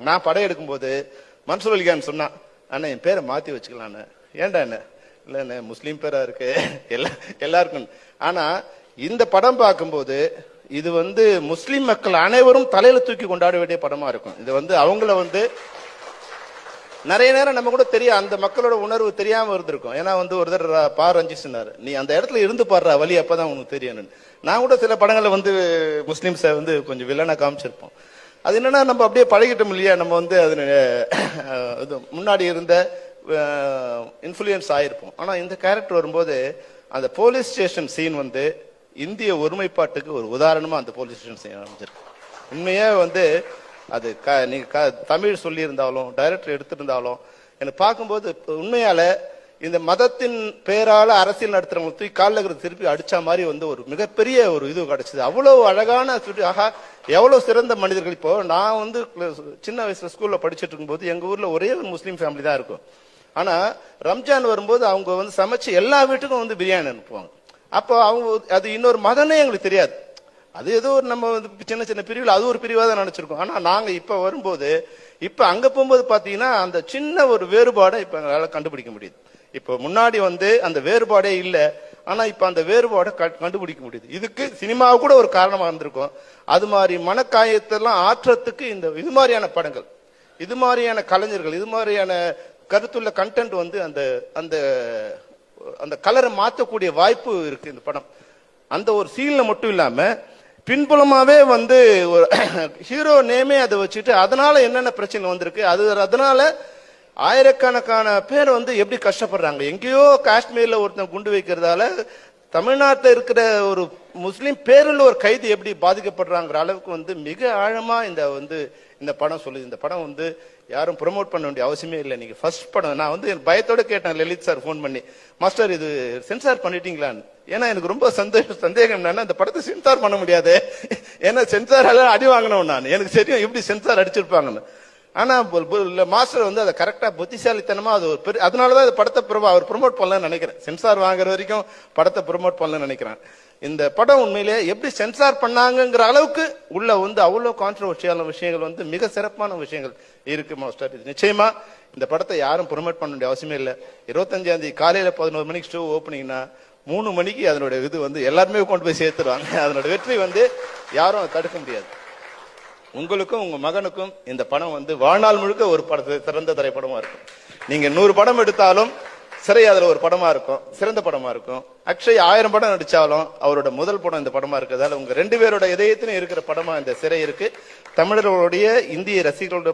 நான் படம் எடுக்கும்போது மன்சூர் அலிகான் சொன்னான், அண்ணா என் பேரை மாத்தி வச்சுக்கலான்னு. ஏன்டா என்ன இல்ல முஸ்லீம் பேரா இருக்கு எல்லாருக்கும். ஆனா இந்த படம் பார்க்கும்போது இது முஸ்லிம் மக்கள் அனைவரும் தலையில தூக்கி கொண்டாட வேண்டிய படமா இருக்கும். இது அவங்கள நிறைய நேரம் நம்ம கூட தெரியும், அந்த மக்களோட உணர்வு தெரியாம இருந்திருக்கும். ஏன்னா ஒரு தடவை ரஞ்சித் சொன்னாரு, நீ அந்த இடத்துல இருந்து பாடுற வழி அப்பதான் உனக்கு தெரியும். நான் கூட சில படங்களை முஸ்லிம்ஸை கொஞ்சம் வில்லனா காமிச்சிருப்போம். அது என்னன்னா நம்ம அப்படியே பழகிட்டோம் இல்லையா, நம்ம அது முன்னாடி இருந்த இன்ஃபுளுயன்ஸ் ஆயிருப்போம். ஆனா இந்த கேரக்டர் வரும்போது அந்த போலீஸ் ஸ்டேஷன் சீன் இந்திய ஒருமைப்பாட்டுக்கு ஒரு உதாரணமா அந்த போலீஸ் ஸ்டேஷன் சீன் அமைஞ்சிருக்கு. உண்மையே அது நீங்க தமிழ் சொல்லி இருந்தாலும் டைரக்டர் எடுத்திருந்தாலும் எனக்கு பார்க்கும்போது உண்மையால இந்த மதத்தின் பேரால அரசியல் நடத்துறவங்க தூக்கி காலில் திருப்பி அடிச்ச மாதிரி ஒரு மிகப்பெரிய ஒரு இது கிடைச்சது. அவ்வளவு அழகான ஆஹா எவ்வளவு சிறந்த மனிதர்கள். இப்போ நான் சின்ன வயசுல ஸ்கூல்ல படிச்சுட்டு இருக்கும்போது எங்க ஊர்ல ஒரே ஒரு முஸ்லீம் ஃபேமிலி தான் இருக்கும். ஆனா ரம்ஜான் வரும்போது அவங்க சமைச்சு எல்லா வீட்டுக்கும் பிரியாணி அனுப்புவாங்க. அப்போ அவங்க அது இன்னொரு மதமே எங்களுக்கு தெரியாது. அது ஏதோ ஒரு நம்ம சின்ன சின்ன பிரிவில் அது ஒரு பிரிவா தான் நினைச்சிருக்கோம். ஆனா நாங்க இப்ப வரும்போது இப்ப அங்க போகும்போது பாத்தீங்கன்னா அந்த சின்ன ஒரு வேறுபாடை இப்ப எங்களால கண்டுபிடிக்க முடியுது. இப்ப முன்னாடி அந்த வேறுபாடே இல்லை, ஆனா இப்ப அந்த வேறுபாடை கண்டுபிடிக்க முடியுது. இதுக்கு சினிமாவை கூட ஒரு காரணமா இருந்திருக்கும். அது மாதிரி மனக்காயத்தெல்லாம் ஆற்றத்துக்கு இது மாதிரியான படங்கள், இது மாதிரியான கலைஞர்கள், இது மாதிரியான கருத்துள்ள கண்டென்ட் அந்த அந்த அந்த கலரை மாற்றக்கூடிய வாய்ப்பு இருக்கு இந்த படம். அந்த ஒரு சீன்ல மட்டும் இல்லாம பின்புலமாவே ஒரு ஹீரோ நேமே அதை வச்சுட்டு அதனால என்னென்ன பிரச்சனை வந்திருக்கு, அதனால ஆயிரக்கணக்கான பேர் எப்படி கஷ்டப்படுறாங்க. எங்கேயோ காஷ்மீர்ல ஒருத்தன் குண்டு வைக்கிறதால தமிழ்நாட்டில் இருக்கிற ஒரு முஸ்லீம் பேருள்ள ஒரு கைது எப்படி பாதிக்கப்படுறாங்கிற அளவுக்கு மிக ஆழமா இந்த படம் சொல்லுது. இந்த படம் யாரும் ப்ரொமோட் பண்ண வேண்டிய அவசியமே இல்லை. நீங்க ஃபர்ஸ்ட் படம் நான் பயத்தோட கேட்டேன் லலித் சார் போன் பண்ணி, மாஸ்டர் இது சென்சார் பண்ணிட்டீங்களான்னு. ஏன்னா எனக்கு ரொம்ப சந்தேகம் என்னன்னா இந்த படத்தை சென்சார் பண்ண முடியாது, ஏன்னா சென்சாரால அடி வாங்கினோம் நான், எனக்கு தெரியும் எப்படி சென்சார் அடிச்சிருப்பாங்கன்னு. ஆனா மாஸ்டர் அதை கரெக்டா புத்திசாலித்தனமா அது அதனாலதான் இந்த படத்தை அவர் ப்ரொமோட் பண்ணலன்னு நினைக்கிறேன். சென்சார் வாங்குற வரைக்கும் படத்தை ப்ரொமோட் பண்ணலன்னு நினைக்கிறேன். இந்த படம் உண்மையிலே எப்படி சென்சார் பண்ணாங்கிற அளவுக்கு உள்ள அவ்வளவு கான்ட்ரோவர்ஷியான விஷயங்கள் மிக சிறப்பான விஷயங்கள் இருக்கு மாஸ்டர். நிச்சயமா இந்த படத்தை யாரும் ப்ரொமோட் பண்ண வேண்டிய அவசியமே இல்லை. 25ஆம் தேதி காலையில 11 மணிக்கு ஷோ ஓப்பனிங்னா 3 மணிக்கு அதனுடைய இது எல்லாருமே கொண்டு போய் சேர்த்துருவாங்க. அதனோட வெற்றி யாரும் தடுக்க முடியாது. உங்களுக்கும் உங்க மகனுக்கும் இந்த படம் வாழ்நாள் முழுக்க ஒரு படத்தை சிறந்த திரைப்படமா இருக்கும். நீங்க 100 படம் எடுத்தாலும் சிறை அதுல ஒரு படமா இருக்கும், சிறந்த படமா இருக்கும். அக்ஷய் 1000 படம் நடிச்சாலும் அவரோட முதல் படம் இந்த படமா இருக்கிறதால உங்க 2 பேரோட இதயத்திலும் இருக்கிற படமா இந்த சிறை இருக்கு. தமிழர்களுடைய இந்திய ரசிகர்களோட